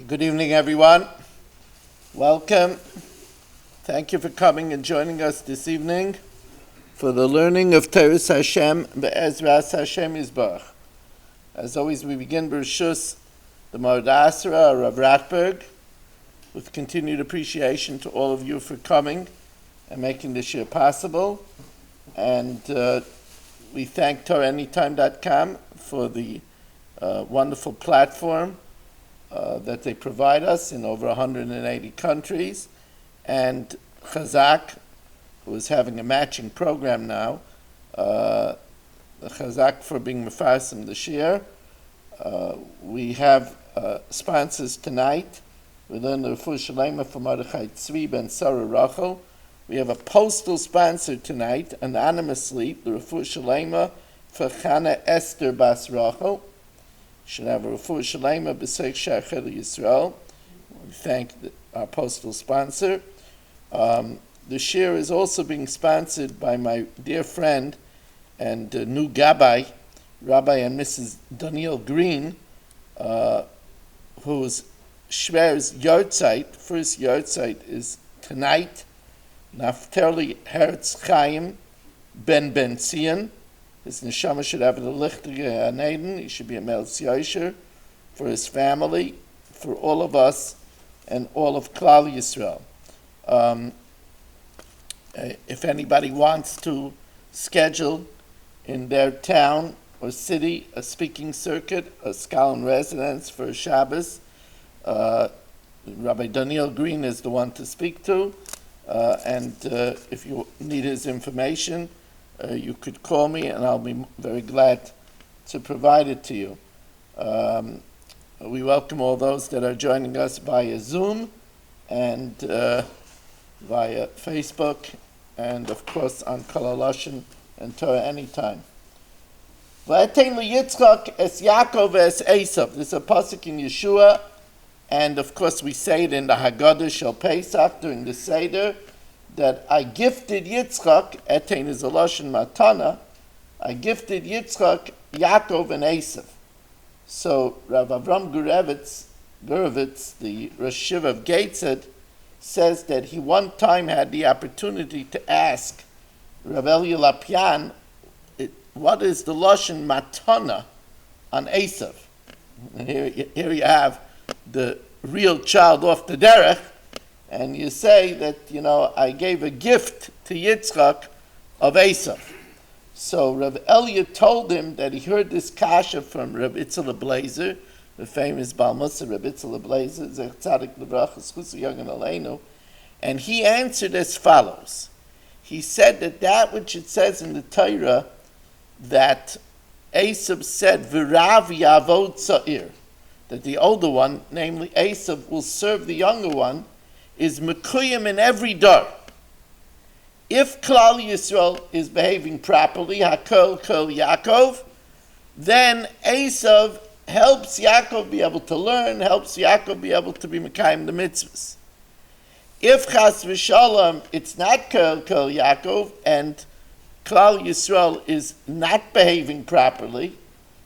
Good evening, everyone. Welcome. Thank you for coming and joining us this evening for the learning of Teres Hashem Be'ezras Hashem Yisbarach. As always, we begin B'Rishus, the Mord Asra, Rav Ratberg, with continued appreciation to all of you for coming and making this year possible. And we thank TorahAnytime.com for the wonderful platform that they provide us in over 180 countries, and Chazak, who is having a matching program now, the Chazak for being Mefarsim this year. We have sponsors tonight. We learn the Refuah Shalema for Mordechai Tzvi ben Sarah Rachel. We have a postal sponsor tonight, anonymously, the Refuah Shalema for Chana Esther Bas Rachel. Should have a Refuah Shalema b'Seich Shachel Yisrael. We thank our postal sponsor. The shir is also being sponsored by my dear friend and new Gabbai, Rabbi and Mrs. Daniel Green, whose Shver's Yortzeit, first Yortzeit, is tonight. Naftali Herz Chaim Ben Zion. His neshama should have the lichtige Haneden. He should be a Melz Yosher for his family, for all of us, and all of Klal Yisrael. If anybody wants to schedule in their town or city a speaking circuit, a Skalin residence for Shabbos, Rabbi Daniel Green is the one to speak to. And if you need his information, you could call me, and I'll be very glad to provide it to you. We welcome all those that are joining us via Zoom and via Facebook, and of course on Kalaloshin and Torah Anytime. V'atein liYitzchak es Yaakov es Esav. This is a pasuk in Yeshua, and of course we say it in the Haggadah Shel Pesach during the Seder, that I gifted Yitzchak, Etein is a Lashon Matana, I gifted Yitzchak, Yaakov, and Esav. So Rav Avram Gurevitz, the Rosh Yeshiva of Gateshead, says that he one time had the opportunity to ask Rav Elia Lapian, what is the Lashon Matana on Esav? And here you have the real child off the derech, and you say that, I gave a gift to Yitzchak of Esav. So Rav Elia told him that he heard this kasha from Rav Itzela Blazer, the famous Baal Mussar Rav Itzela Blazer, Zech Tzadik Levrach, Eschusu Yagan Aleinu, and he answered as follows. He said that which it says in the Torah, that Esav said, V'rav Yavod Tza'ir, that the older one, namely Esav, will serve the younger one, is mekuyim in every dar. If Klal Yisrael is behaving properly, Hakol Kol Yaakov, then Esav helps Yaakov be able to learn, helps Yaakov be able to be mekayim the mitzvahs. If Chas v'Shalom, it's not Kol Kol Yaakov, and Klal Yisrael is not behaving properly,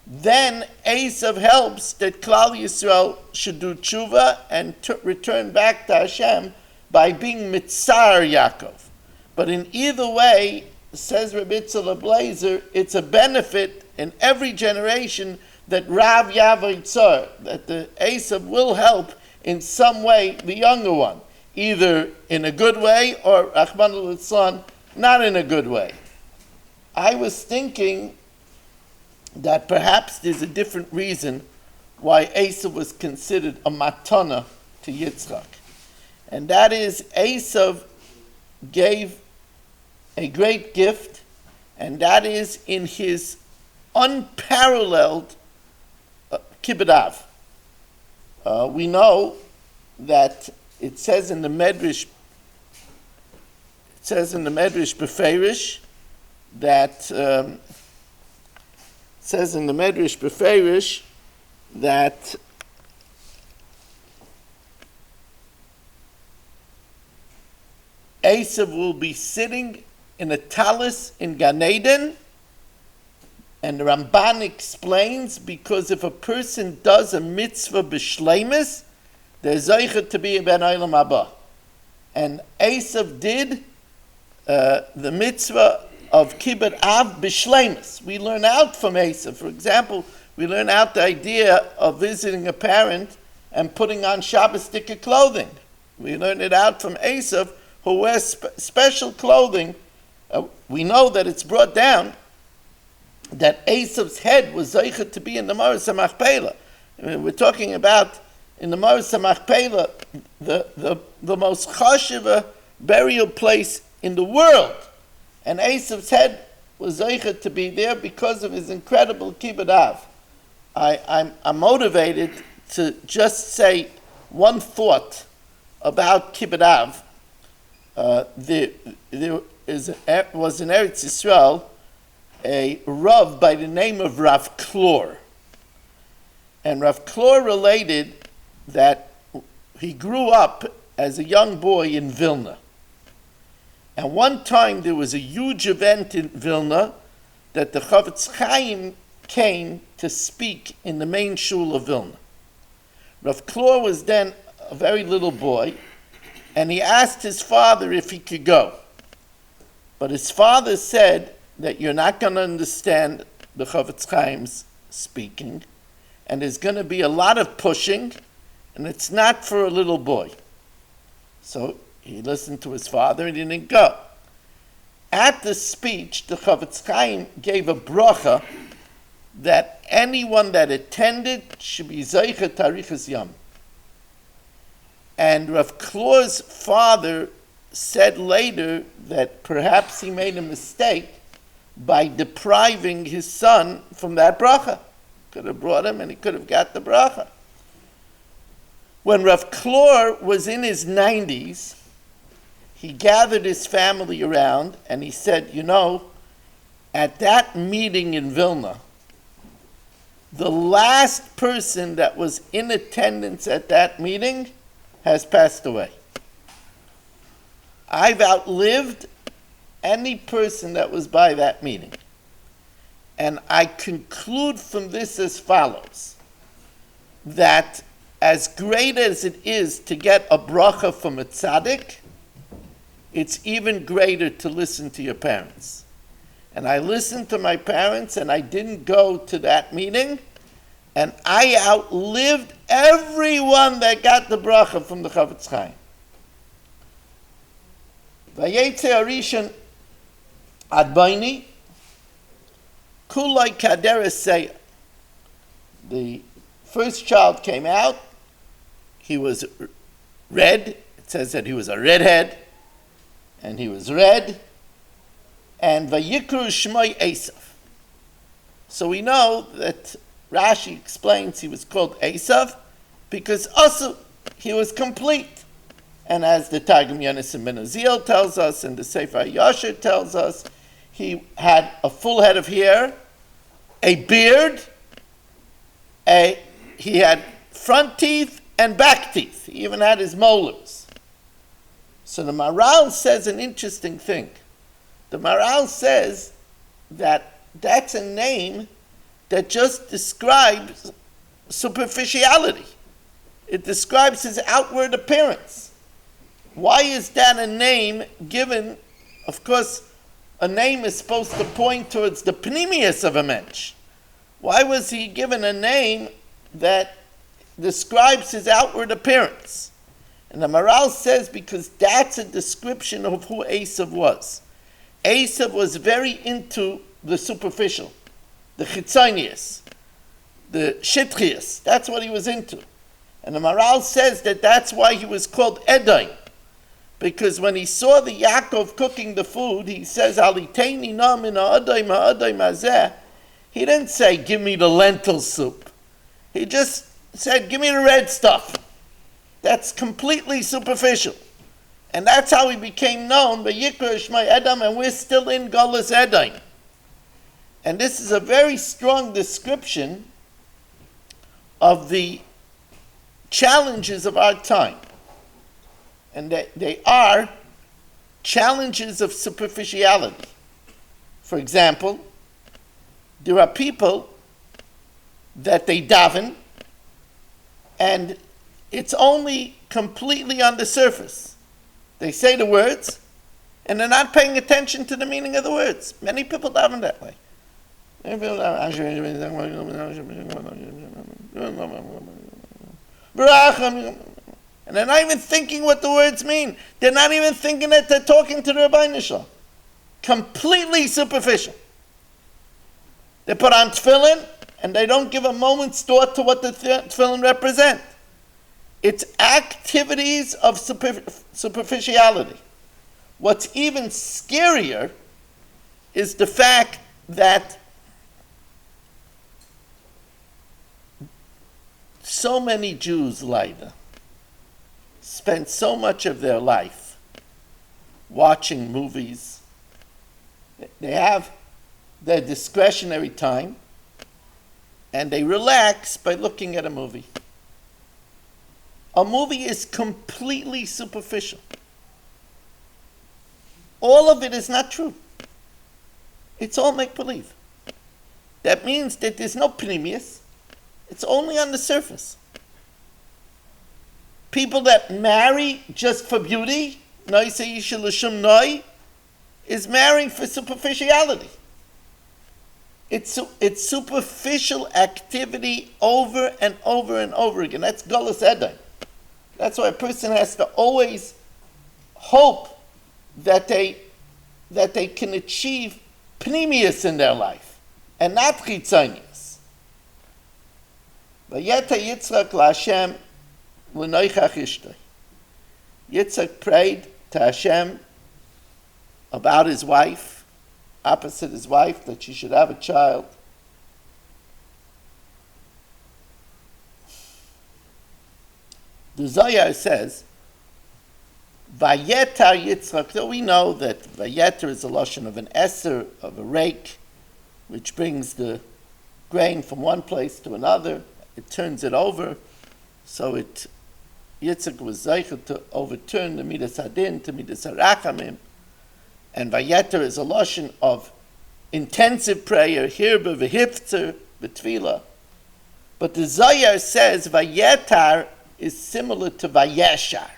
then Esav helps that Klal Yisrael should do tshuva and return back to Hashem by being mitzar Yaakov. But in either way, says Rabbi Itzela Blazer, it's a benefit in every generation that Rav Yavod Tzar, that the Esav will help in some way the younger one, either in a good way or Rachmana litzlan, not in a good way. I was thinking that perhaps there's a different reason why Esav was considered a matana to Yitzchak. And that is, Esav gave a great gift, and that is in his unparalleled kibbud av. We know that it says in the Medrash Beferish, that says in the Medrash Beferish that Esav will be sitting in a talis in Gan Eden, and the Ramban explains, because if a person does a mitzvah b'shleimus, they're zeicher to be ben olam haba. And Esav did the mitzvah of kibbut av b'shleimus. We learn out from Esav. For example, we learn out the idea of visiting a parent and putting on Shabbos-stika clothing. We learn it out from Esav, who wears special clothing. We know that it's brought down that Esav's head was zeicher to be in the Maris HaMachpelah. We're talking about in the Maris HaMachpelah, the most chashuva burial place in the world. And Esav's head was zeicher to be there because of his incredible kibbut av. I'm motivated to just say one thought about kibbut av. There was in Eretz Yisrael a Rav by the name of Rav Klor. And Rav Klor related that he grew up as a young boy in Vilna. And one time there was a huge event in Vilna that the Chavetz Chaim came to speak in the main shul of Vilna. Rav Klor was then a very little boy, and he asked his father if he could go. But his father said that you're not going to understand the Chavetz Chaim's speaking, and there's going to be a lot of pushing, and it's not for a little boy. So he listened to his father and he didn't go. At the speech, the Chavetz Chaim gave a bracha that anyone that attended should be zeicher tarichas yam. And Rav Klor's father said later that perhaps he made a mistake by depriving his son from that bracha. Could have brought him and he could have got the bracha. When Rav Klor was in his 90s, he gathered his family around and he said, at that meeting in Vilna, the last person that was in attendance at that meeting has passed away. I've outlived any person that was by that meeting. And I conclude from this as follows, that as great as it is to get a bracha from a tzaddik, it's even greater to listen to your parents. And I listened to my parents and I didn't go to that meeting, and I outlived everyone that got the bracha from the Chavetz Chaim. Vayetze Arishon Adbaini Kulai Kaderes Seya. The first child came out. He was red. It says that he was a redhead, and he was red. And Vayikru Shmoi Esav. So we know that Rashi explains he was called Esav because also he was complete. And as the Targum Yonasan ben Uziel tells us, and the Sefer Yasher tells us, he had a full head of hair, a beard, he had front teeth and back teeth. He even had his molars. So the Maral says an interesting thing. The Maral says that that's a name that just describes superficiality. It describes his outward appearance. Why is that a name given? Of course, a name is supposed to point towards the pnimius of a mensch. Why was he given a name that describes his outward appearance? And the Maral says because that's a description of who Esav was. Esav was very into the superficial, the chitzonius, the shitchius. That's what he was into. And the Maral says that that's why he was called Edom. Because when he saw the Yaakov cooking the food, he says, Aliteini na min ha'adayim ha'adayim hazeh. He didn't say, give me the lentil soup. He just said, give me the red stuff. That's completely superficial. And that's how he became known, Vayikra Shmai Edom, and we're still in Golus Edom. And this is a very strong description of the challenges of our time. And they are challenges of superficiality. For example, there are people that they daven, and it's only completely on the surface. They say the words, and they're not paying attention to the meaning of the words. Many people daven that way. And they're not even thinking what the words mean. They're not even thinking that they're talking to the Rebbeinu Shalom. Completely superficial. They put on tefillin, and they don't give a moment's thought to what the tefillin represent. It's activities of superficiality. What's even scarier is the fact that so many Jews, Leida, spend so much of their life watching movies. They have their discretionary time, and they relax by looking at a movie. A movie is completely superficial. All of it is not true. It's all make-believe. That means that there's no pneumius. It's only on the surface. People that marry just for beauty, is marrying for superficiality. It's superficial activity over and over and over again. That's Golus Edom. That's why a person has to always hope that they can achieve pneumius in their life and not chitzonius. Vayeta Yitzchak laHashem l'noichach ishtoi. Yitzchak prayed to Hashem about his wife, opposite his wife, that she should have a child. The Zohar says, Vayetar Yitzchak, so we know that Vayetar is a lashon of an eser, of a rake, which brings the grain from one place to another. It turns it over, so Yitzchak was zeicher to overturn the midas hadin to midas harachamim, and Vayetar is a lashon of intensive prayer, hirba v'hifzer v'tfila. But the Zohar says Vayetar is similar to Vayeshar,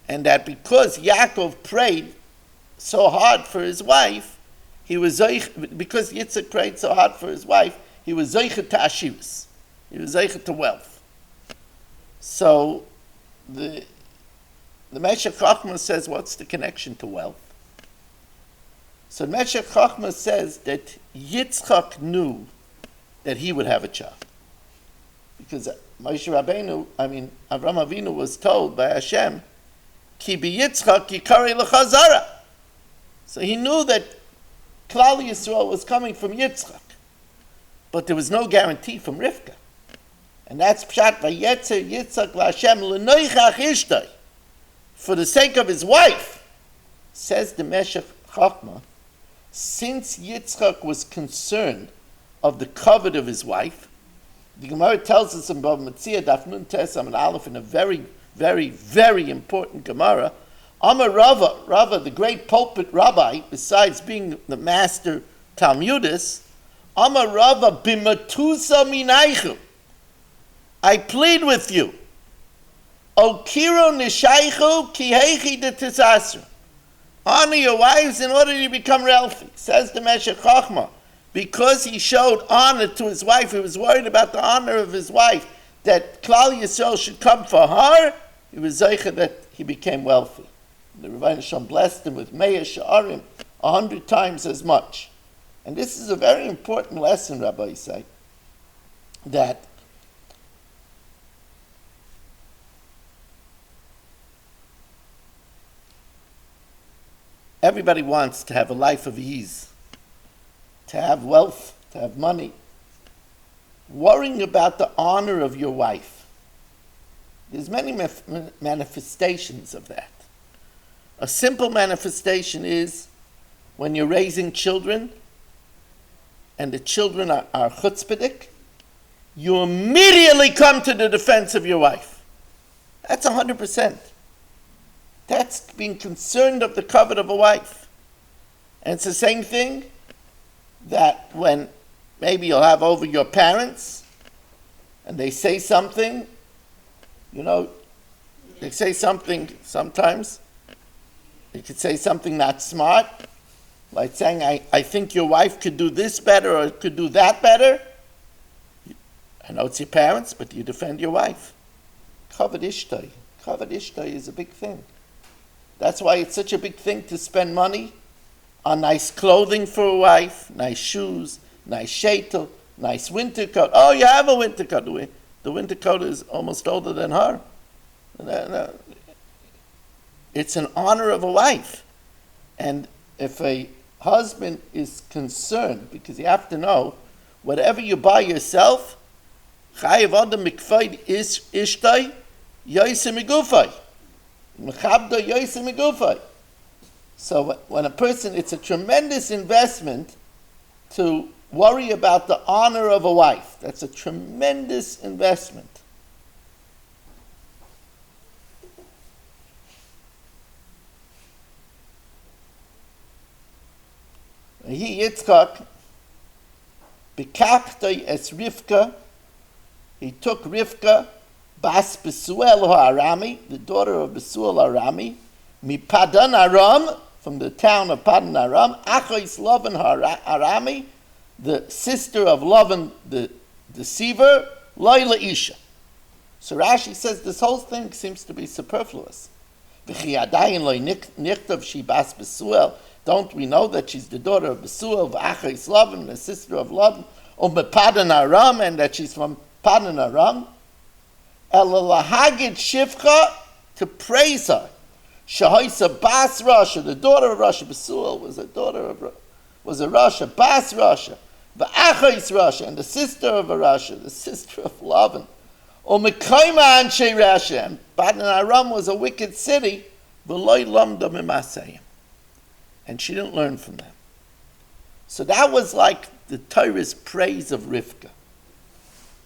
and that because Yaakov prayed so hard for his wife, because Yitzchak prayed so hard for his wife, he was zeicher to ashivas. He was zeicher to wealth. So the Meshech Chochmah says, what's the connection to wealth? So Meshech Chochmah says that Yitzchak knew that he would have a child. Because Avraham Avinu was told by Hashem, Ki bi Yitzchak yikari l'chazara. So he knew that Klal Yisrael was coming from Yitzchak. But there was no guarantee from Rivka. And that's Pshat Vayetzer Yitzchak laHashem l'noichach ishtoi. For the sake of his wife, says the Meshech Chochmah, since Yitzchak was concerned of the covet of his wife, the Gemara tells us in Bava Metzia, Daf Nun Tes Amud Aleph, in a very, very, very important Gemara, Amar Rava, the great pulpit rabbi, besides being the master Talmudist, Amar Rava b'matusa minaychu. I plead with you, O kiro nishaychu ki heichi de tisasru. Honor your wives in order to become wealthy. Says the Meshech Chochmah, because he showed honor to his wife, he was worried about the honor of his wife, that Klal Yisrael should come for her, he was zeicher that he became wealthy. The Rebbeinu Shalom blessed him with Meir Sha'arim, 100 times as much. And this is a very important lesson, Rabbi say, that everybody wants to have a life of ease, to have wealth, to have money. Worrying about the honor of your wife. There's many manifestations of that. A simple manifestation is when you're raising children and the children are chutzpahdik, you immediately come to the defense of your wife. That's 100%. That's being concerned of the covet of a wife. And it's the same thing that when maybe you'll have over your parents and they say something You know, they say something sometimes. You could say something not smart, like saying, I think your wife could do this better or could do that better. I know it's your parents, but you defend your wife. Kavod ishtay. Kavod ishtay is a big thing. That's why it's such a big thing to spend money on nice clothing for a wife, nice shoes, nice sheitel, nice winter coat. Oh, you have a winter coat. The winter coat is almost older than her. No. It's an honor of a wife. And if a husband is concerned, because you have to know, whatever you buy yourself, chayev adam mikfeid is ishtay yoyse migufay. Mechabda yoyse migufay. So when a person, it's a tremendous investment to worry about the honor of a wife. That's a tremendous investment. He Yitzchak bekachtoi es Rivka. He took Rivka bas Besuel ha'arami, the daughter of Besuel ha'arami, mi Padan Aram, from the town of Padan Aram, Achos Lavan ha'arami, the sister of Lavan the deceiver, Loila Isha. So Rashi says this whole thing seems to be superfluous. V'chi adayin lo nichtav she bas Besuel. Don't we know that she's the daughter of Besuel, v'achos Lavan, the sister of Lavan, Padan Aram, and that she's from Padan Aram? Elalahagid Shivcha, to praise her. Shahoisa Bas Rasha, the daughter of Rasha. Besuel was a Rasha, Bas Rasha, v'achos Rasha, and the sister of a Rasha, the sister of Lavan. Umekayma Anshe Rasha, and Padan Aram was a wicked city, v'loy lamda mimasayim. And she didn't learn from them. So that was like the Torah's praise of Rivka.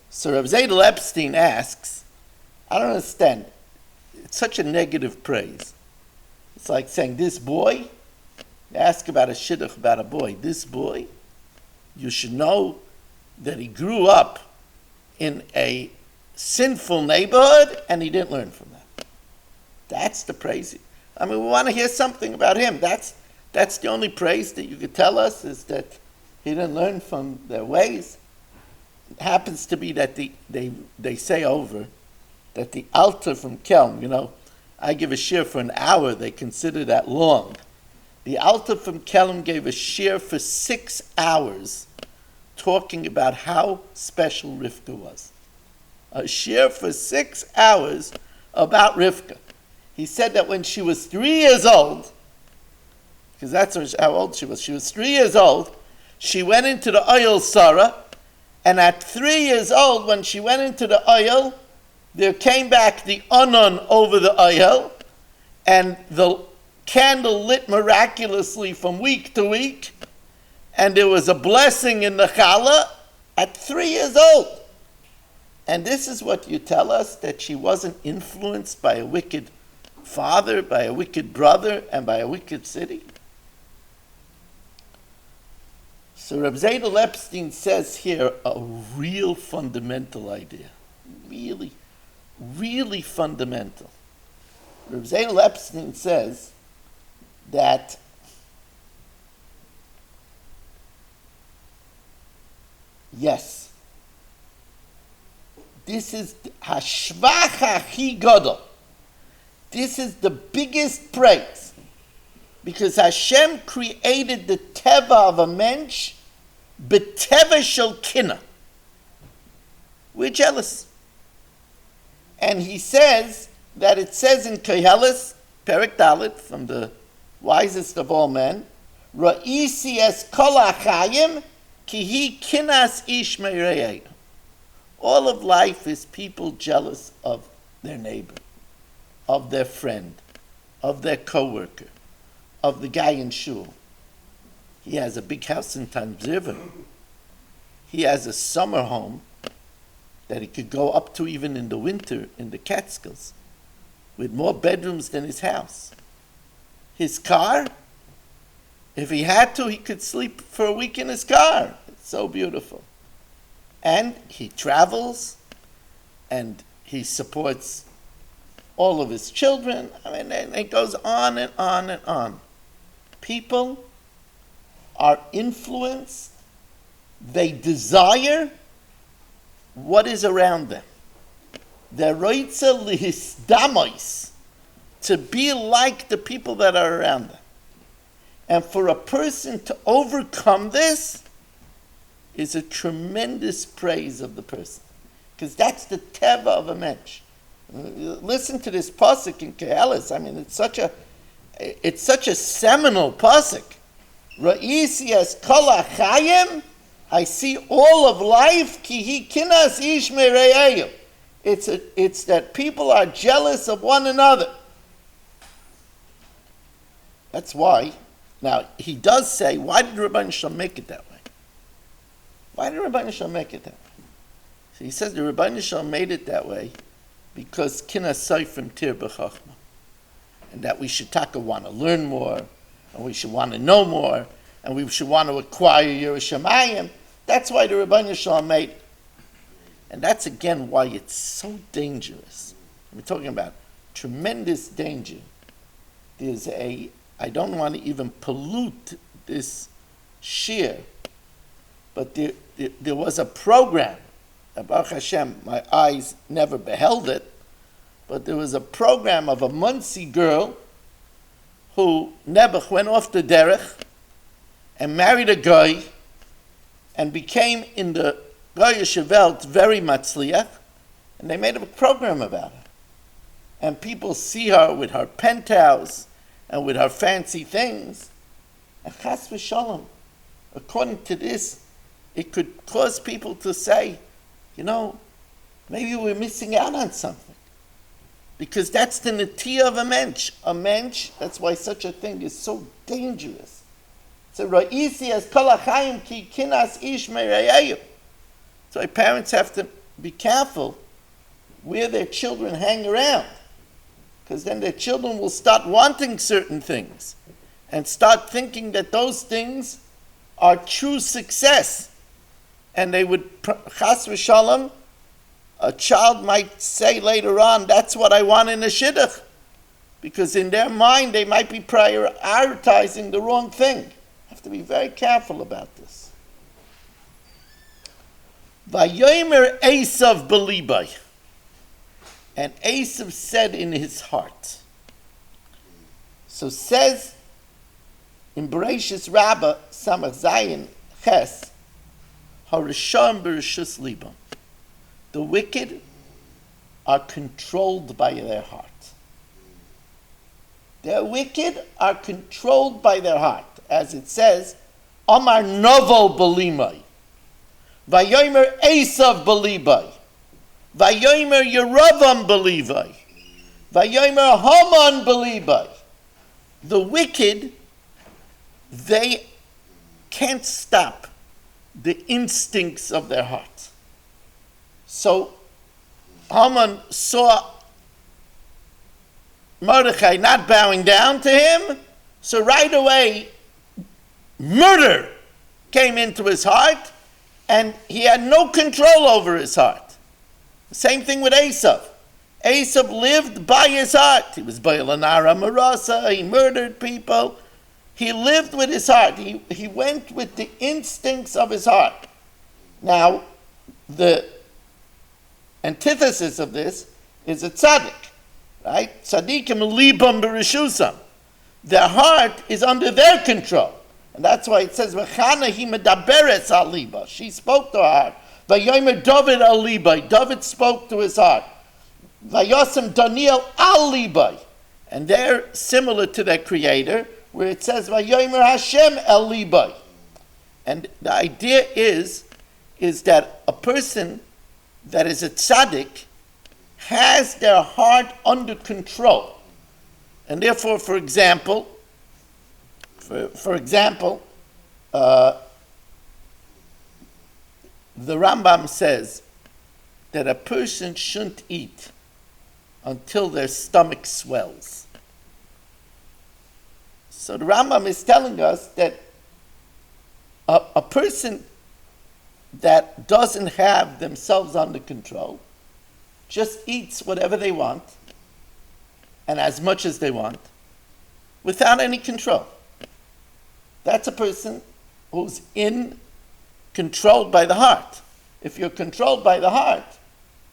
So Rav Zadel Epstein asks, I don't understand. It's such a negative praise. It's like saying, this boy, you ask about a shidduch about a boy, this boy, you should know that he grew up in a sinful neighborhood and he didn't learn from that. That's the praise. I mean, we want to hear something about him. That's the only praise that you could tell us, is that he didn't learn from their ways. It happens to be that they say over that the altar from Kelm, I give a shir for an hour, they consider that long. The altar from Kelm gave a shir for 6 hours talking about how special Rivka was. A shir for 6 hours about Rivka. He said that when she was 3 years old, because that's how old she was. She was 3 years old. She went into the oil Sarah, and at 3 years old, when she went into the oil, there came back the anon over the oil, and the candle lit miraculously from week to week, and there was a blessing in the challah at 3 years old. And this is what you tell us, that she wasn't influenced by a wicked father, by a wicked brother, and by a wicked city? So Reb Zadel Epstein says here a real fundamental idea. Really, really fundamental. Reb Zadel Epstein says that yes, this is hashvach hachi gadol. This is the biggest praise. Because Hashem created the teva of a mensch, beteva shel kina. We're jealous. And he says that it says in Koheles, Perek Dalet, from the wisest of all men, Ra'isi es kol hachayim ki hi kinas ish meirei. All of life is people jealous of their neighbor, of their friend, of their coworker, of the guy in shul. He has a big house in Tanzivin. He has a summer home that he could go up to even in the winter in the Catskills, with more bedrooms than his house. His car, if he had to, he could sleep for a week in his car. It's so beautiful. And he travels, and he supports all of his children. I mean, and it goes on and on and on. People are influenced. They desire what is around them. They're roitza lihisdamos, to be like the people that are around them. And for a person to overcome this is a tremendous praise of the person. Because that's the teva of a mensch. Listen to this pasuk in Kehelis. I mean, it's such a seminal pasuk. Ra'isi es kol hachayim, I see all of life, ki hi kinas ish mere'eyu. It's that people are jealous of one another. That's why. Now, he does say, why did Rabban Shalom make it that way? Why did Rabban Shalom make it that way? So he says the Rabban Shalom made it that way because kinas seifrim tir b'chachma. And that we should want to learn more, and we should want to know more, and we should want to acquire Yerushalayim. That's why the Rabban Shalom made it. And that's again why it's so dangerous. We're talking about tremendous danger. I don't want to even pollute this shir, but there was a program, Baruch Hashem, my eyes never beheld it, but there was a program of a Muncie girl who Nebuch went off the derech and married a guy and became in the Goyish Welt very matzliach, and they made a program about her. And people see her with her penthouse and with her fancy things. And chas v'shalom, according to this, it could cause people to say, maybe we're missing out on something. Because that's the netiyah of a mensch. A mensch, that's why such a thing is so dangerous. So ra'isi as kol hachayim ki kinas ish mere'eyu. So parents have to be careful where their children hang around, because then their children will start wanting certain things and start thinking that those things are true success. And they would, chas v'shalom, a child might say later on, that's what I want in a shidduch, because in their mind they might be prioritizing the wrong thing. Have to be very careful about this. Vayomer Esav belibai, and Esav said in his heart. So says in Bereshis Rabbah Samach Zayin Ches, Harisham Bereshus Libam, the wicked are controlled by their heart. The wicked are controlled by their heart, as it says, Amar Novo Belimai. Vayomer Esav belibai, Vayomer Yeravam belibai, Vayomer Haman belibai. The wicked, they can't stop the instincts of their heart. So Haman saw Mordechai not bowing down to him, so right away murder came into his heart, and he had no control over his heart. The same thing with Esav. Esav lived by his heart. He was Bailanara Marasa, he murdered people. He lived with his heart. He went with the instincts of his heart. Now, the antithesis of this is a tzaddik, right? Tzaddikim libam bereshusam. Their heart is under their control. And that's why it says, V'chana hi medaberes al liba. She spoke to her heart. Vayomer David al liba. David spoke to his heart. Vayosem Daniel al liba. And they're similar to their creator, where it says, Vayomer Hashem el liba. And the idea is that a person that is a tzaddik has their heart under control. And therefore, for example, the Rambam says that a person shouldn't eat until their stomach swells. So the Rambam is telling us that a person that doesn't have themselves under control just eats whatever they want, and as much as they want without any control. That's a person who's controlled by the heart. If you're controlled by the heart,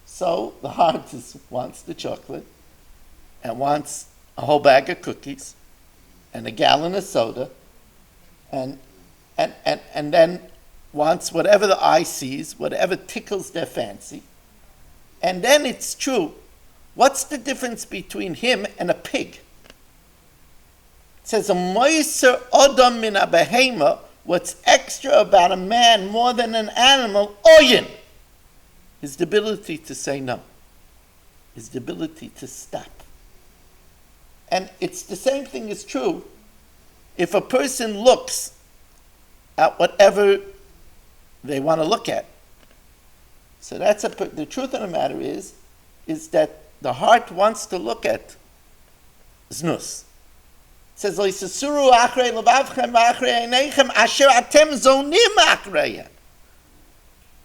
so the heart wants the chocolate and wants a whole bag of cookies and a gallon of soda and then wants whatever the eye sees, whatever tickles their fancy. And then it's true. What's the difference between him and a pig? It says, a moiser odom min a behema, what's extra about a man more than an animal, oyin, is the ability to say no, is the ability to stop. And it's the same thing is true if a person looks at whatever they want to look at. So that's the truth of the matter is that the heart wants to look at znus. It says, "Loisasuru achrei levavchem v'achrei einechem asher atem zonim achreiha."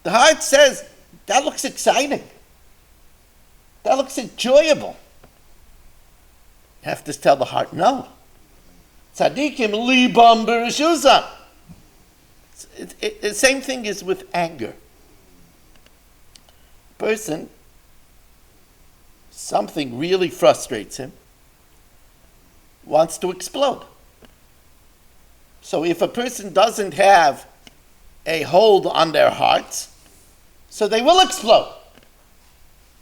The heart says, that looks exciting. That looks enjoyable. You have to tell the heart, no. Tzadikim libam b'reshuzam. The same thing is with anger. Person, something really frustrates him, wants to explode. So if a person doesn't have a hold on their hearts, so they will explode.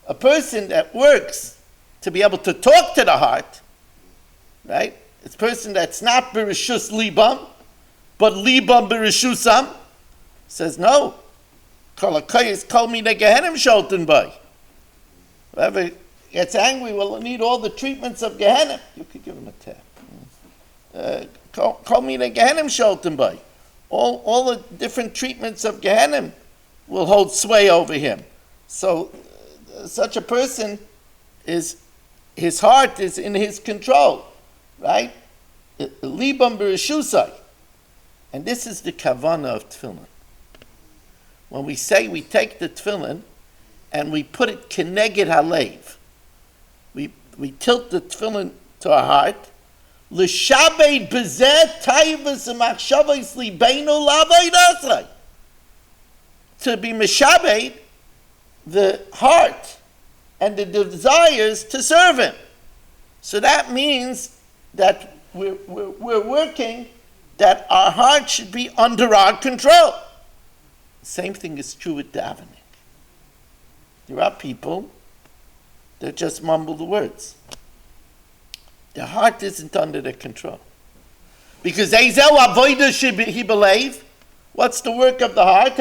A person that works to be able to talk to the heart, right? It's a person that's not bereshus libam, but libam bereshusam, says no. Kolakayis kol mina gehenim sholten by. Whoever gets angry will need all the treatments of Gehenim. You could give him a tap. Kol mina gehenim sholten by. All the different treatments of Gehenim will hold sway over him. So such a person his heart is in his control, right? Libam bereshusai. And this is the kavanah of tefillin. When we say we take the tefillin and we put it keneged halev, we tilt the tefillin to our heart, l'shabed bezeh taivas u'machshavos libeinu la'avodas, to be meshabed the heart and the desires to serve him. So that means that we're working that our heart should be under our control. Same thing is true with davening. There are people that just mumble the words. Their heart isn't under their control. Because Ezel avoida should he believe. What's the work of the heart?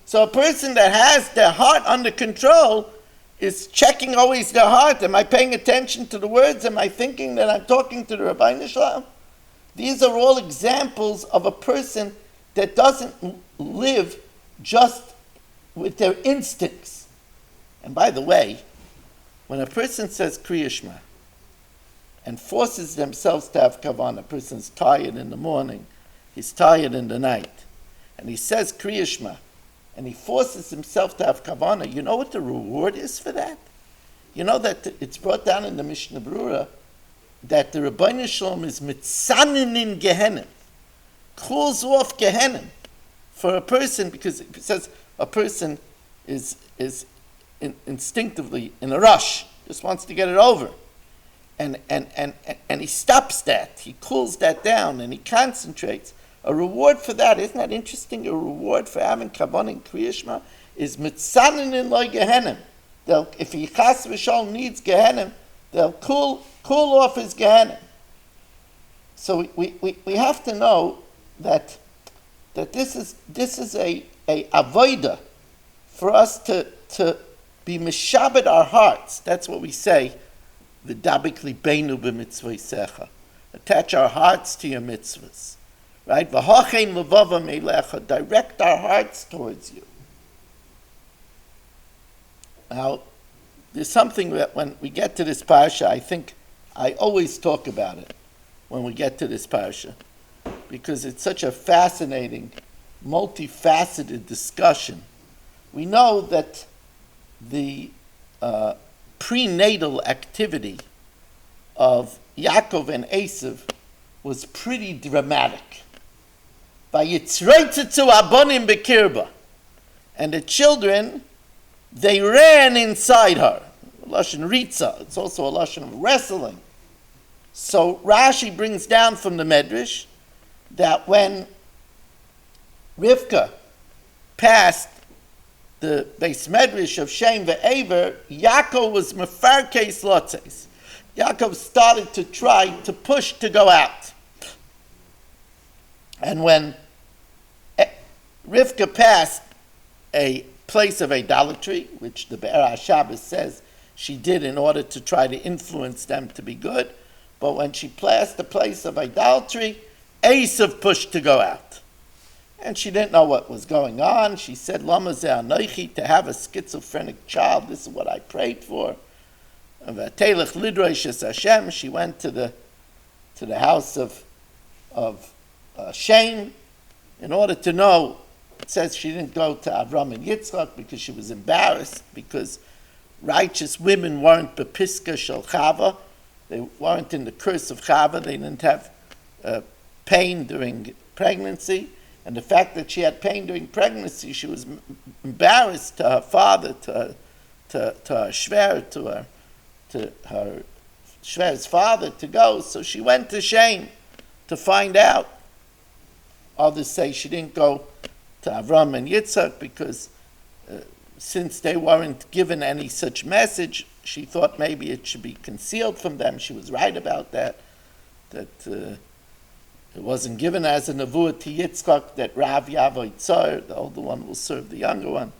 So a person that has their heart under control is checking always their heart. Am I paying attention to the words? Am I thinking that I'm talking to the Rabbi Shalom? These are all examples of a person that doesn't live just with their instincts. And by the way, when a person says Kriya Shema and forces themselves to have kavanah, a person's tired in the morning, he's tired in the night, and he says Kriya Shema, and he forces himself to have kavanah, you know what the reward is for that? You know that it's brought down in the Mishnah Berurah that the Rebbeinu Shalom is mitzanin in Gehenim, cools off Gehenim for a person, because it says a person is instinctively in a rush, just wants to get it over. And he stops that, he cools that down, and he concentrates. A reward for that, isn't that interesting? A reward for having kavanah in Kriya Shema is mitzanin in loy Gehenim. If he chas v'shol needs Gehenim, they'll cool off his Gehenim. So we have to know that this is a avoida for us to be meshabed our hearts. That's what we say. V'dabik libeinu b'mitzvosecha. Attach our hearts to your mitzvahs. Right? V'hochein levava meilecha. Direct our hearts towards you. Now, there's something that when we get to this parsha, I think I always talk about it when we get to this parsha, because it's such a fascinating, multifaceted discussion. We know that the prenatal activity of Yaakov and Esav was pretty dramatic. Vayitzroitzetzu abonim bekirba. And the children, they ran inside her. Lashon ritza. It's also a lashon of wrestling. So Rashi brings down from the Medrash that when Rivka passed the Beis Medrash of Shem ve'Ever, Yaakov was mefarkes lotzes. Yaakov started to try to push to go out. And when Rivka passed a place of idolatry, which the Be'er HaShabbos says she did in order to try to influence them to be good, but when she passed the place of idolatry, Esav pushed to go out. And she didn't know what was going on. She said, Lama ze anoichi, to have a schizophrenic child, this is what I prayed for. V'atelech lidrosh es Hashem, she went to the house of Shem in order to know. It says she didn't go to Avram and Yitzchak because she was embarrassed, because righteous women weren't bepiska shel Chava. They weren't in the curse of Chava. They didn't have pain during pregnancy. And the fact that she had pain during pregnancy, she was embarrassed to her father, to her shver, to her shver's father to go. So she went to Shem to find out. Others say she didn't go to Avram and Yitzchak because since they weren't given any such message, she thought maybe it should be concealed from them. She was right about that it wasn't given as a nevuah to Yitzchak that Rav Yavo Yitzhar, the older one, will serve the younger one.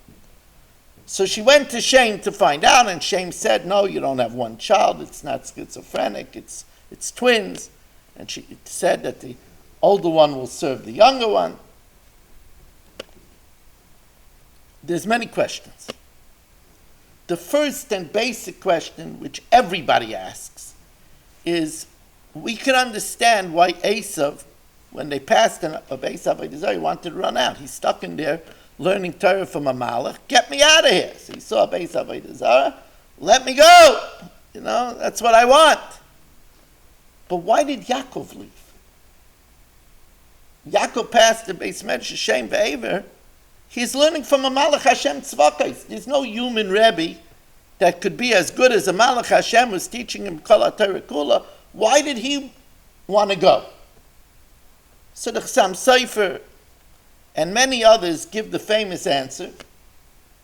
So she went to Shem to find out, and Shem said, no, you don't have one child, it's not schizophrenic, it's twins. And she said that the older one will serve the younger one. There's many questions. The first and basic question, which everybody asks, is we can understand why Esav, when they passed of Esav, he wanted to run out. He's stuck in there learning Torah from a Malach. Get me out of here. So he saw Esav, let me go. That's what I want. But why did Yaakov leave? Yaakov passed the Beis Medrash Shem ve'Ever. He's learning from a Malach Hashem Tzvakos. There's no human Rebbe that could be as good as a Malach Hashem who's teaching him Kol HaTorah Kula. Why did he want to go? So the Chassam Sofer and many others give the famous answer,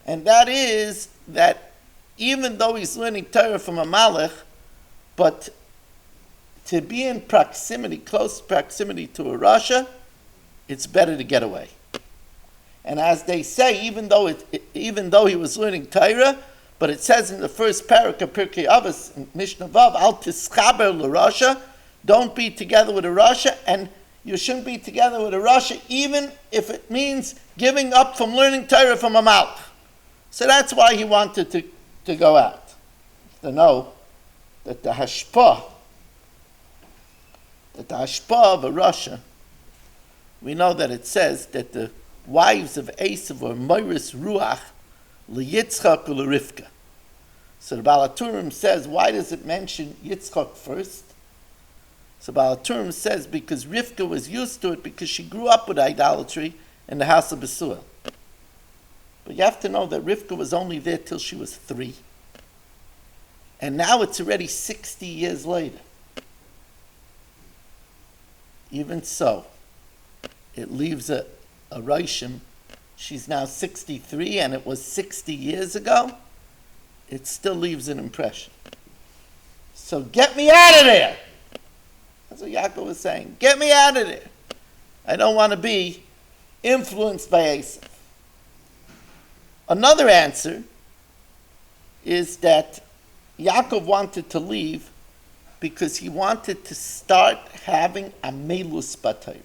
and that is that even though he's learning Torah from a Malach, but to be in proximity, close proximity to a Rasha, it's better to get away. And as they say, even though he was learning Torah, but it says in the first parak of Pirkei Avos, in Mishnah Vav, Al tischaber l'Rasha, don't be together with a Rasha, and you shouldn't be together with a Rasha, even if it means giving up from learning Torah from a Malach. So that's why he wanted to go out. To know that the hashpah of a Rasha, we know that it says that the wives of Esav were Moiris Ruach LeYitzchak u'Lerivka. So the Baal HaTurim says, why does it mention Yitzchak first? So Baal HaTurim says because Rivka was used to it because she grew up with idolatry in the house of Besuel. But you have to know that Rivka was only there till she was 3. And now it's already 60 years later. Even so, it leaves a Roshim. She's now 63 and it was 60 years ago. It still leaves an impression. So get me out of there. That's what Yaakov was saying. Get me out of there. I don't want to be influenced by Esav. Another answer is that Yaakov wanted to leave because he wanted to start having a melus b'Torah.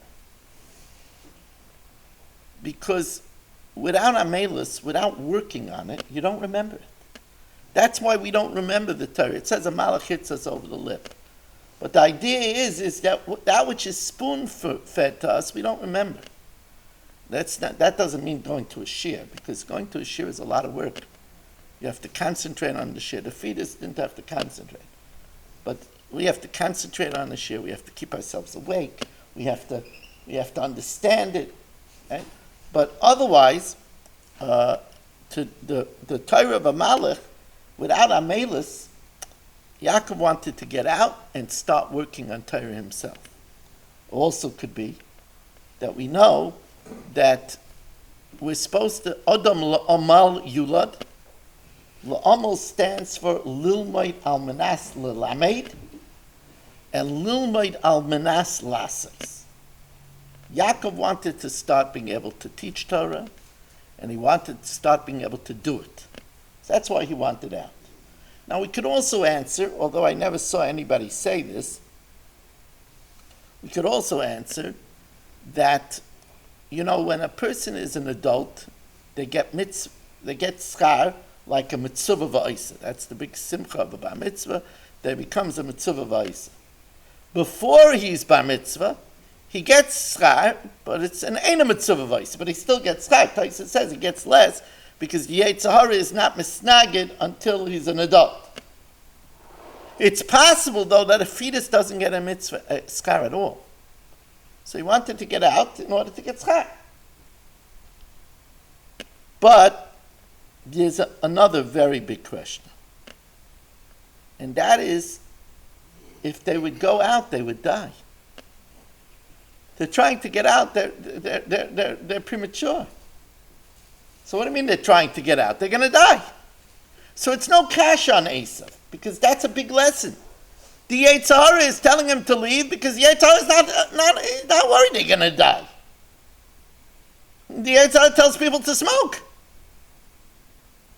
Because without a melus, without working on it, you don't remember it. That's why we don't remember the Torah. It says a malach hits us over the lip. But the idea is that which is spoon-fed to us, we don't remember. That doesn't mean going to a shir, because going to a shir is a lot of work. You have to concentrate on the shir. The fetus didn't have to concentrate. But we have to concentrate on the shir. We have to keep ourselves awake. We have to understand it. Right? But otherwise, to the Torah of Amalek, without Amelus, Yaakov wanted to get out and start working on Torah himself. Also could be that we know that we're supposed to, Odom La'amal Yulad, La'amal stands for Lilmoid Al Manas Lelamed, and Lilmoid Al Manas Lasses. Yaakov wanted to start being able to teach Torah, and he wanted to start being able to do it. So that's why he wanted out. Now we could also answer, although I never saw anybody say this, we could also answer that, when a person is an adult, they get schar like a mitzvah v'oisa. That's the big simcha of a bar mitzvah. That becomes a mitzvah v'oisa. Before he's bar mitzvah, he gets schar, but it's an ain't a mitzvah v'oisa, but he still gets schar. Taisa says he gets less because the Yetzer Hara is not misnagid until he's an adult. It's possible, though, that a fetus doesn't get a mitzvah schar at all. So he wanted to get out in order to get schar. But there's another very big question. And that is, if they would go out, they would die. They're trying to get out, they're premature. So what do you mean they're trying to get out? They're going to die. So it's no cash on Esav, because that's a big lesson. The Yetzer Hara is telling him to leave because the Yetzer Hara is not worried they're going to die. The Yetzer Hara tells people to smoke.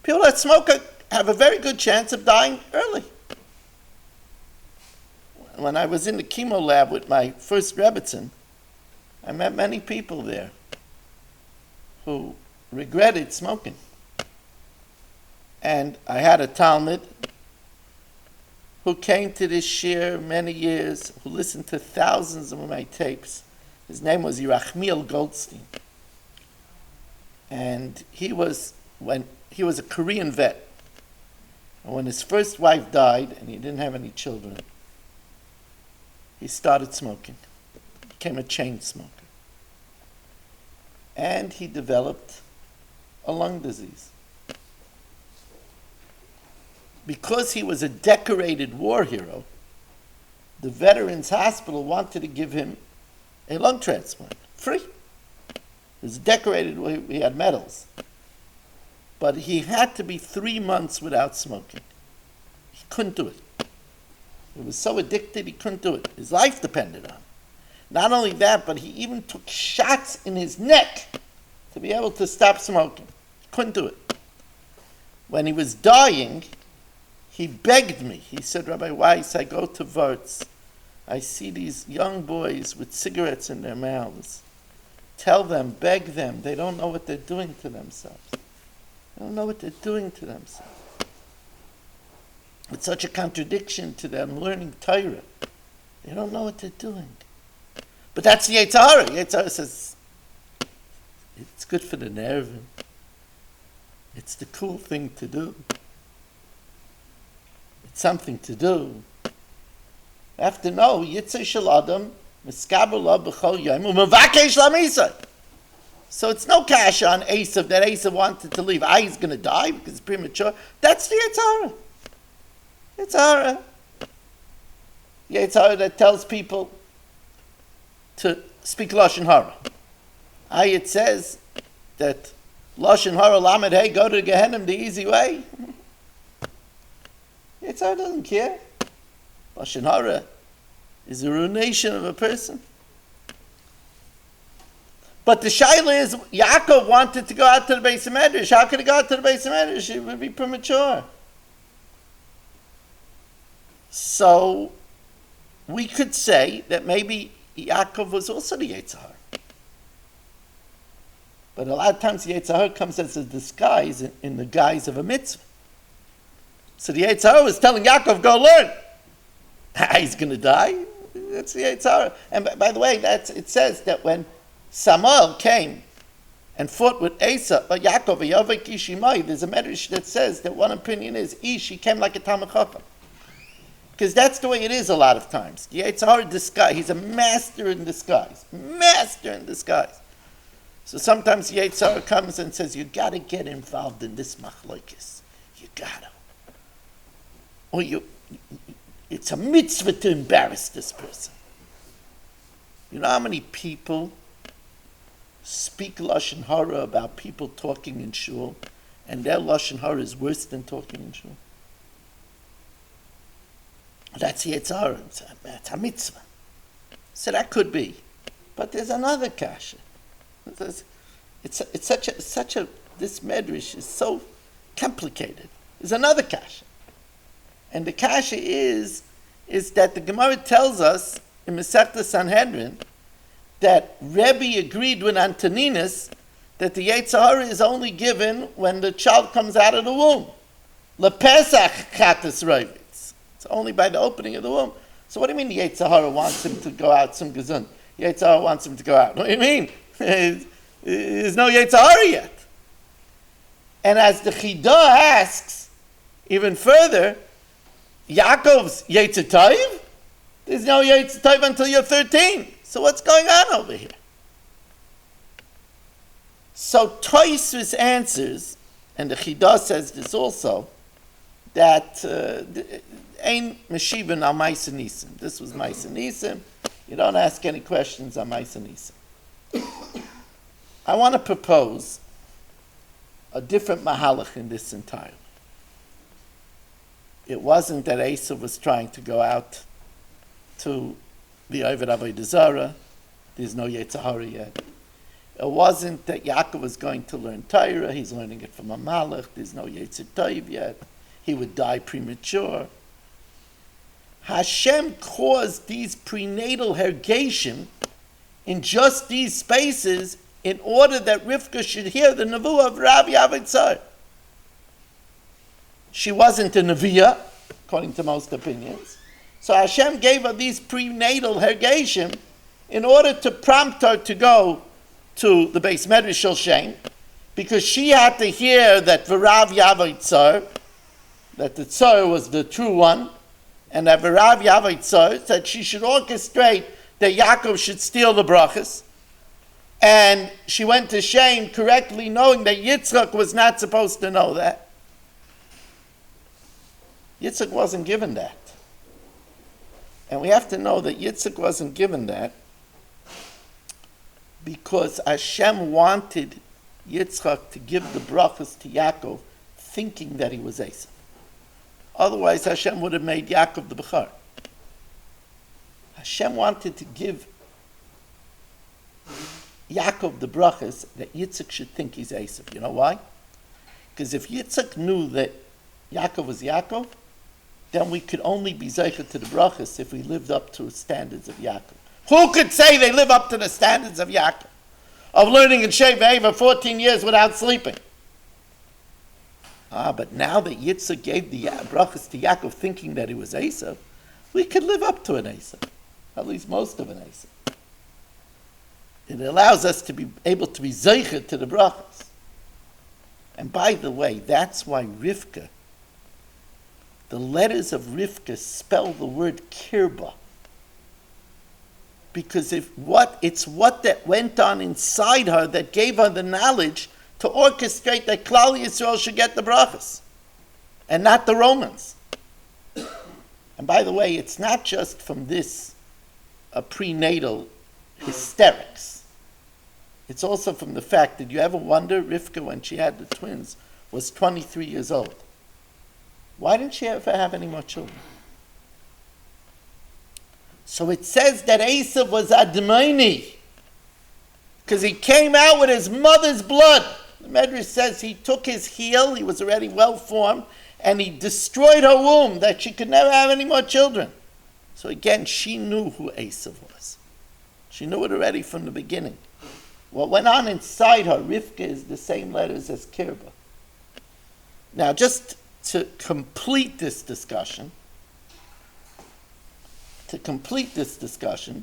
People that smoke have a very good chance of dying early. When I was in the chemo lab with my first Rebbitzin, I met many people there who regretted smoking. And I had a Talmud who came to this shir many years, who listened to thousands of my tapes. His name was Yerachmiel Goldstein. And he was a Korean vet. And when his first wife died, and he didn't have any children, he started smoking. He became a chain smoker. And he developed a lung disease. Because he was a decorated war hero, the Veterans Hospital wanted to give him a lung transplant, free. He was decorated, he had medals. But he had to be 3 months without smoking. He couldn't do it. He was so addicted, he couldn't do it. His life depended on it. Not only that, but he even took shots in his neck to be able to stop smoking. He couldn't do it. When he was dying, he begged me. He said, Rabbi Weiss, I go to Wurtz. I see these young boys with cigarettes in their mouths. Tell them, beg them. They don't know what they're doing to themselves. They don't know what they're doing to themselves. It's such a contradiction to them learning Torah. They don't know what they're doing. But that's the Yetzer Hara. Yetzer Hara says, it's good for the nerve. It's the cool thing to do. It's something to do. You have to know, Yitzay Shel Adam, Miskaber Lo B'chol Yom, U'Mevakesh L'Misay. So it's no cash on Esav that Esav wanted to leave. He's going to die because it's premature. That's the Yetzer Hara. Yetzer Hara. Yetzer Hara that tells people to speak Lashon Hara. It says that Lashon Hara Lamed Hey, go to Gehenna the easy way. Yetzer Hara doesn't care. Lashon Hara is a ruination of a person. But the shaila is, Yaakov wanted to go out to the Beis Medrash. How could he go out to the Beis Medrash? It would be premature. So we could say that maybe Yaakov was also the Yetzer Hara. But a lot of times the Yetzer Hara comes as a disguise in the guise of a mitzvah. So the Yetzer Hara was telling Yaakov, go learn. He's going to die. That's the Yetzer Hara. And by the way, it says that when Samuel came and fought with Asa, but Yaakov, Yavik Ishimai, there's a medrash that says that one opinion is, she came like a Talmid Chacham. Because that's the way it is a lot of times. The Yetzer Hara disguise, he's a master in disguise. Master in disguise. So sometimes the Yetzer Hara comes and says, you got to get involved in this machlokes. You got to. Or it's a mitzvah to embarrass this person. You know how many people speak Lashon Hara about people talking in shul, and their Lashon Hara is worse than talking in shul? That's Yetzer Hara. It's a mitzvah. So that could be. But there's another kasha. It's such a this medrash is so complicated. There's another kasha. And the kasha is that the Gemara tells us in Masechta Sanhedrin that Rebbe agreed with Antoninus that the Yetzer Hara is only given when the child comes out of the womb. LePesach chatas roivitz. It's only by the opening of the womb. So what do you mean the Yetzer Hara wants him to go out some gesund? Yetzer Hara wants him to go out. What do you mean? There's no Yetzer Hara yet. And as the Chidah asks, even further, Yaakov's Yetzer Tov, there's no Yetzer Tov until you're 13. So what's going on over here? So Tosfos answers, and the Chidah says this also, that Ein Meshivin al Ma'aseh Nisim. This was Ma'aseh Nisim. You don't ask any questions on Ma'aseh Nisim. I want to propose a different mahalach in this entirely. It wasn't that Asa was trying to go out to the Oved Avodah Zarah. There's no Yetzer Hara yet. It wasn't that Yaakov was going to learn Torah. He's learning it from a malach. There's no Yetzer Tov yet. He would die premature. Hashem caused these prenatal hergation in just these spaces in order that Rivka should hear the nevuah of Rabbi Avitzar. She wasn't a neviah, according to most opinions. So Hashem gave her these prenatal hergation in order to prompt her to go to the Beis Medrash Shel Shem, because she had to hear that V'rav Yavai Tzar, that the Tzar was the true one, and that V'rav Yavai Tzar said she should orchestrate that Yaakov should steal the brachas. And she went to Shem correctly knowing that Yitzchak was not supposed to know that. Yitzchak wasn't given that. And we have to know that Yitzchak wasn't given that because Hashem wanted Yitzchak to give the brachas to Yaakov thinking that he was Esav. Otherwise, Hashem would have made Yaakov the Bechar. Hashem wanted to give Yaakov the brachas that Yitzchak should think he's Esav. You know why? Because if Yitzchak knew that Yaakov was Yaakov, then we could only be zeicher to the brachas if we lived up to the standards of Yaakov. Who could say they live up to the standards of Yaakov? Of learning in Sheva for 14 years without sleeping. But now that Yitzchak gave the brachas to Yaakov thinking that he was Esav, we could live up to an Esav. At least most of an Esav. It allows us to be able to be zeicher to the brachas. And by the way, that's why Rivka, the letters of Rivka spell the word kirba. Because it's what that went on inside her that gave her the knowledge to orchestrate that Klal Yisrael should get the brachas, and not the Romans. And by the way, it's not just from this prenatal hysterics. It's also from the fact that you ever wonder, Rivka, when she had the twins, was 23 years old. Why didn't she ever have any more children? So it says that Esav was Admaini, because he came out with his mother's blood. The Medrash says he took his heel, he was already well formed, and he destroyed her womb, that she could never have any more children. So again, she knew who Esav was. She knew it already from the beginning. What went on inside her, Rivka, is the same letters as Kirba. Now, just to complete this discussion,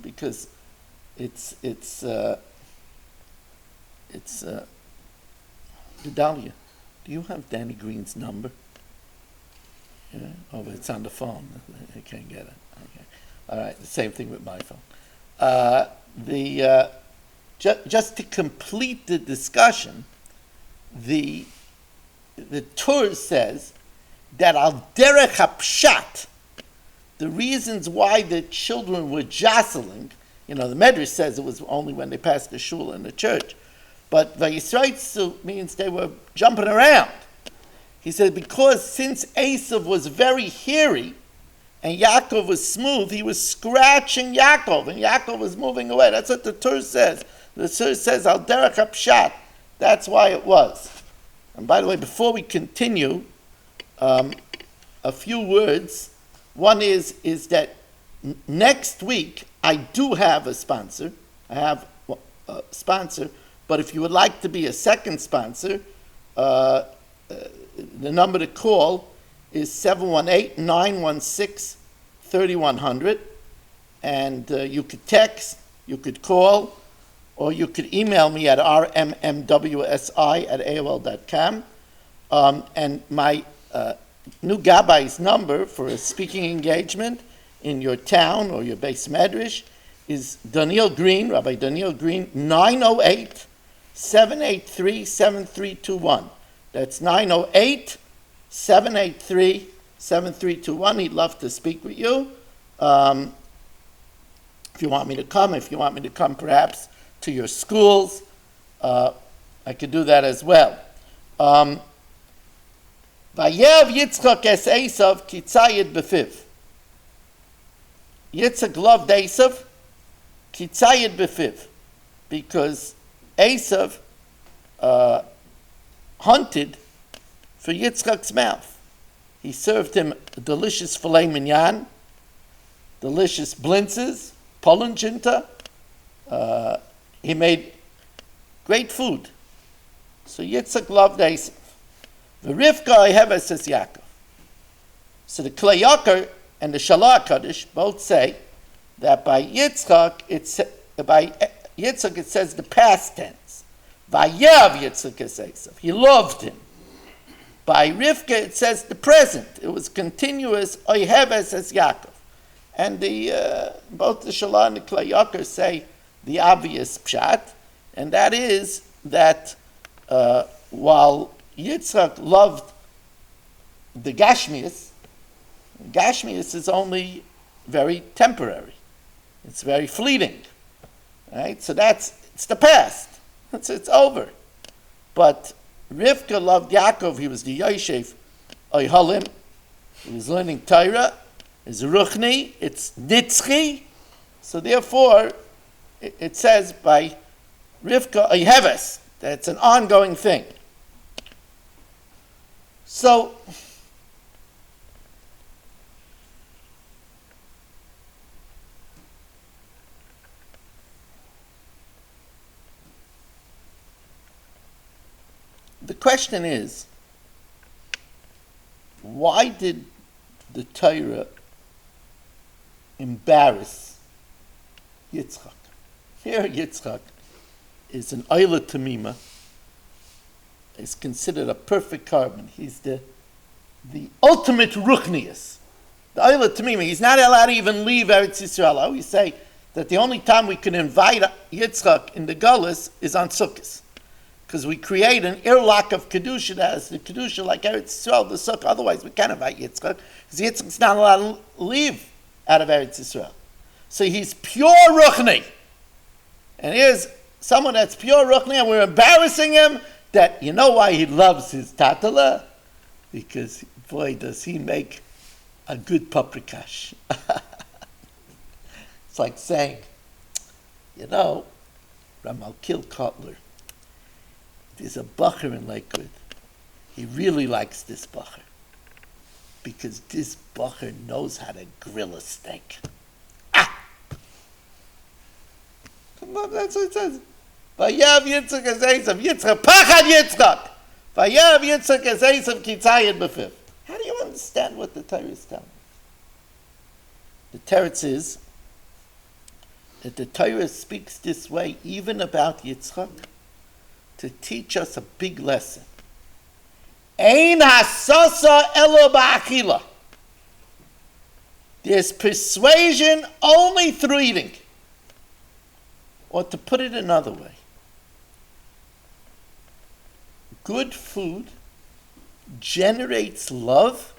because it's Gedalia, do you have Danny Green's number? Yeah? Oh, but it's on the phone. I can't get it. Okay. All right, the same thing with my phone. Just to complete the discussion, the Torah says that al derech hapshat, the reasons why the children were jostling, the Medrash says it was only when they passed the shul in the church, but vayisraitzu means they were jumping around. He said because since Esav was very hairy and Yaakov was smooth, he was scratching Yaakov, and Yaakov was moving away. That's what the Torah says. The Torah says al derech hapshat. That's why it was. And by the way, before we continue, a few words. One is that next week I do have a sponsor. I have a sponsor, but if you would like to be a second sponsor, the number to call is 718-916-3100, and you could text, you could call, or you could email me at rmmwsi@aol.com. And my new Gabai's number for a speaking engagement in your town or your base medrash is Daniel Green, Rabbi Daniel Green, 908-783-7321. That's 908-783-7321. He'd love to speak with you. If you want me to come perhaps to your schools, I could do that as well. Vayev Yitzchak es Esav kitzayid befiv. Yitzchak loved Esav kitzayid befiv, because Esav hunted for Yitzchak's mouth. He served him delicious filet mignon, delicious blintzes, polentjinta. He made great food. So Yitzchak loved Esav. The Rivka Oheves says Yaakov. So the Klei Yakar and the Shalah Kaddish both say that by Yitzchak it says the past tense. Vayav Yitzchak es Esav. He loved him. By Rivka it says the present. It was continuous Oheves es Yaakov. And both the Shalah and the Klei Yakar say the obvious pshat, and that is that while Yitzchak loved the Gashmias is only very temporary. It's very fleeting. Right? So it's the past. It's over. But Rivka loved Yaakov. He was the Yoshev Oyhalim. He was learning Torah. It's Ruchni. It's Nitzchi. So therefore, it says by Rivka Oyheves that it's an ongoing thing. So, the question is, why did the Torah embarrass Yitzchak? Here Yitzchak is an Oila Tamima, is considered a perfect carbon. He's the ultimate Ruchnius. The Oila Tamima, he's not allowed to even leave Eretz Yisrael. I always say that the only time we can invite Yitzchak in the Gullus is on Sukkot, because we create an earlock of Kedusha that has the Kedusha like Eretz Yisrael, the Sukkah. Otherwise we can't invite Yitzchak, because Yitzchak's not allowed to leave out of Eretz Yisrael. So he's pure Ruchni. And here's someone that's pure Ruchni, and we're embarrassing him that, you know why he loves his tatala? Because, boy, does he make a good paprikash. It's like saying, Ramalkil Kotler, there's a bacher in Lakewood. He really likes this bacher, because this bacher knows how to grill a steak. That's what it says. Vayav Yitzchak es Esav, Yitzchak, Pachad Yitzchak. Vayav Yitzchak es Esav, Kitzayid Befiv. How do you understand what the Torah is telling? The teretz is that the Torah speaks this way even about Yitzchak, to teach us a big lesson. Ein hasasa elo ba'achila. There's persuasion only through eating. Or to put it another way, good food generates love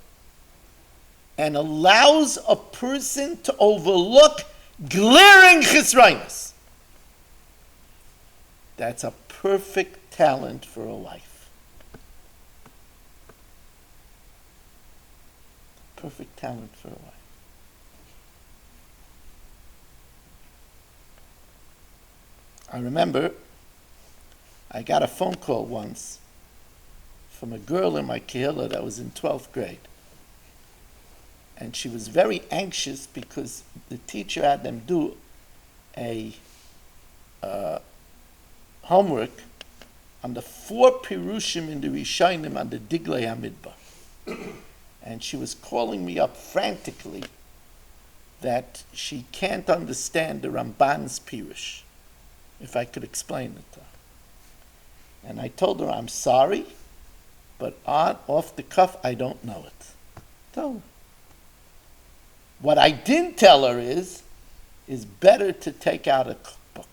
and allows a person to overlook glaring chisrainas. That's a perfect talent for a wife. Perfect talent for a wife. I remember I got a phone call once from a girl in my kehillah that was in 12th grade. And she was very anxious because the teacher had them do a homework on the 4 Pirushim in the Rishonim on the Diglei HaMidbar. And she was calling me up frantically that she can't understand the Ramban's Pirush, if I could explain it to her. And I told her, I'm sorry, but off the cuff, I don't know it. Tell her. What I didn't tell her is better to take out a cookbook.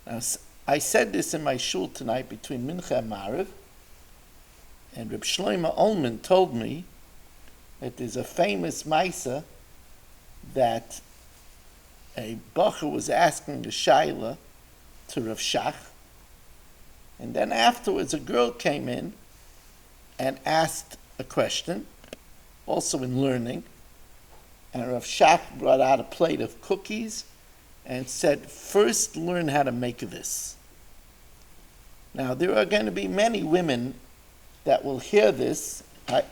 Now, I said this in my shul tonight between Mincha and Mariv, and Reb Shlomo Ullman told me that there's a famous Maisa that a bacher was asking the shaila to Rav Shach, and then afterwards a girl came in and asked a question, also in learning, and Rav Shach brought out a plate of cookies and said, first learn how to make this. Now, there are going to be many women that will hear this.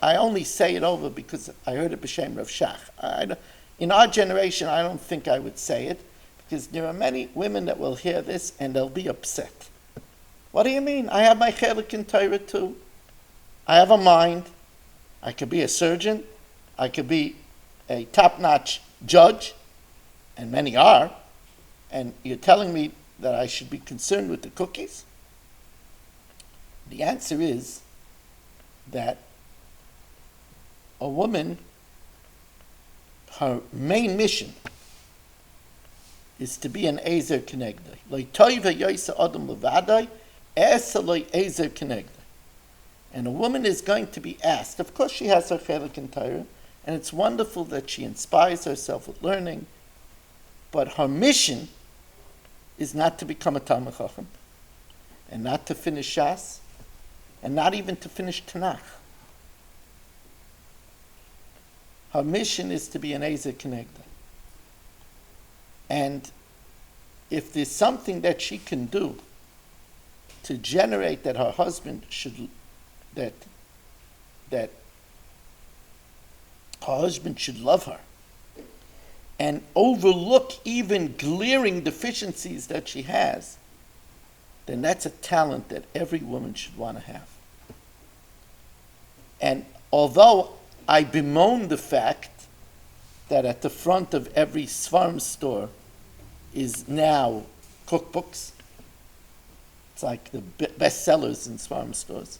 I only say it over because I heard it b'shem Rav Shach. In our generation, I don't think I would say it, because there are many women that will hear this and they'll be upset. What do you mean? I have my chelik in Torah too. I have a mind. I could be a surgeon. I could be a top-notch judge, and many are. And you're telling me that I should be concerned with the cookies? The answer is that a woman, her main mission is to be an Ezer Kenegdai. Lo toiva yoisa adam levadai, esa lo Ezer Kenegdai. And a woman is going to be asked, of course she has her chelik in Torah, and it's wonderful that she inspires herself with learning, but her mission is not to become a Talmid Chacham, and not to finish Shas, and not even to finish Tanakh. Her mission is to be an Ezer Kenegdai. And if there's something that she can do to generate that her husband should, that her husband should love her and overlook even glaring deficiencies that she has, then that's a talent that every woman should want to have. And although I bemoan the fact that at the front of every Svarim store is now cookbooks, it's like the best sellers in Svarim stores.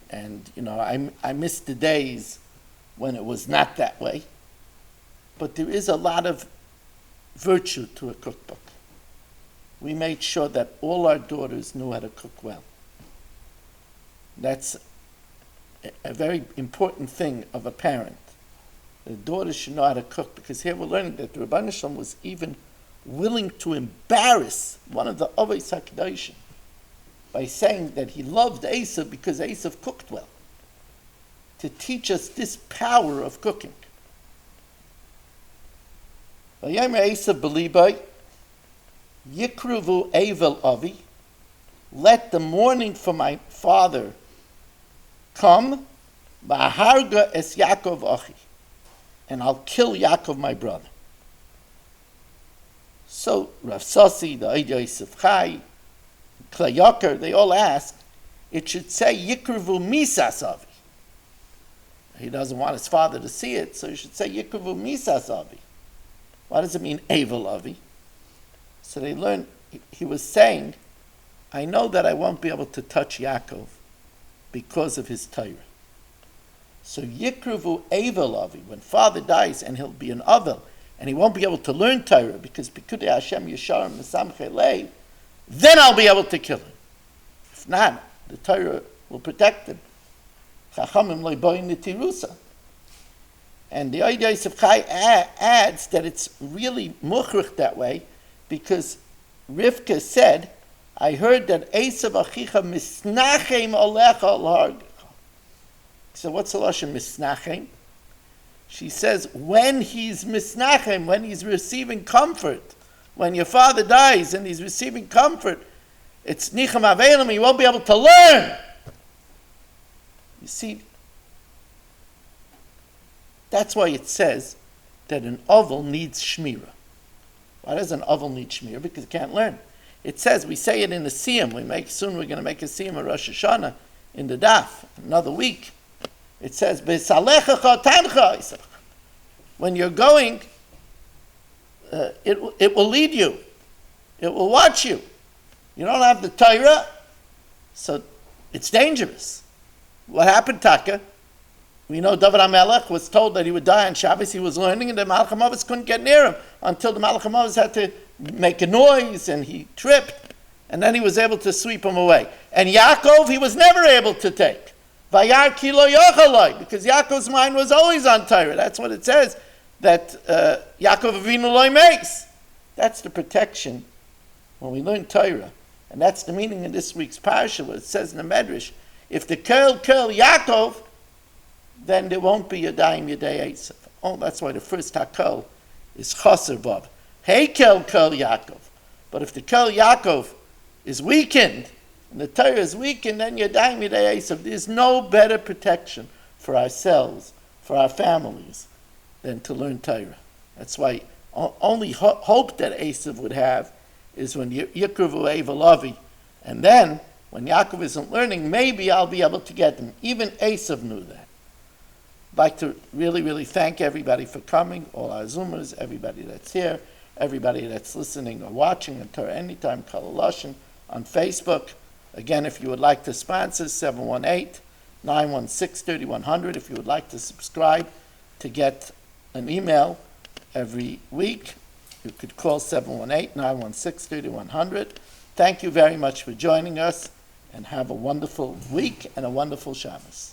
And, I miss the days when it was not that way. But there is a lot of virtue to a cookbook. We made sure that all our daughters knew how to cook well. That's a very important thing of a parent. The daughter should know how to cook, because here we're learning that the Rebbeinu Shalom was even willing to embarrass one of the Avos HaKadoshim by saying that he loved Esav because Esav cooked well, to teach us this power of cooking. Vayomer Esav b'libay, Yikruvu Evel Avi, let the mourning for my father come, V'aharga es Yaakov Achi, and I'll kill Yaakov my brother. So Rav Sasi, the Eid Yosef Chai, Klei Yoker, they all ask, it should say Yikruvu Misas Avi. He doesn't want his father to see it, so he should say Yikruvu Misas Avi. What does it mean, Evel Avi? So they learn, he was saying I know that I won't be able to touch Yaakov because of his Torah. So Yikruvu Evel Avi, when father dies and he'll be an Avel, and he won't be able to learn Torah because Pikudei Hashem Yesharim Mesamchei Lev, then I'll be able to kill him. If not, the Torah will protect him. Chachamim lo boin netirusa. And the Oid Yosef Chai adds that it's really mukhrich that way because Rivka said, I heard that Esav Achicha misnachem alecha al-hargecha. So what's the lashon misnachem? She says, when he's misnachem, when he's receiving comfort, when your father dies and he's receiving comfort, it's nichem avelim, he won't be able to learn. You see, that's why it says that an oval needs shmira. Why does an oval need shmira? Because it can't learn. It says, we say it in the siyum. Soon we're going to make a siyum of Rosh Hashanah in the daf, another week. It says, B'salecha tancha. When you're going, it will lead you. It will watch you. You don't have the Torah, so it's dangerous. What happened, Taka? We know David HaMelech was told that he would die on Shabbos. He was learning, and the Malach HaMavis couldn't get near him until the Malach HaMavis had to make a noise, and he tripped, and then he was able to sweep him away. And Yaakov, he was never able to take. Vayar ki lo yochaloi, because Yaakov's mind was always on Torah. That's what it says, that Yaakov Avinu lo makes. That's the protection when we learn Torah. And that's the meaning in this week's parasha, where it says in the Medrash, if the Kel Yaakov, then there won't be Yadayim Yadei Esav. Oh, that's why the first Hakol is Chaser Vav. Hey Kel Yaakov. But if the Kel Yaakov is weakened, and the Torah is weakened, then Yadayim Yadei Esav. There's no better protection for ourselves, for our families, than to learn Torah. That's why only hope that Esav would have is when Yikruvu Evel Avi. And then, when Yaakov isn't learning, maybe I'll be able to get them. Even Esav knew that. I'd like to really, really thank everybody for coming, all our Zoomers, everybody that's here, everybody that's listening or watching on Torah Anytime, Kol Lashon, on Facebook. Again, if you would like to sponsor, 718-916-3100. If you would like to subscribe to get an email every week, you could call 718-916-3100. Thank you very much for joining us, and have a wonderful week and a wonderful Shabbos.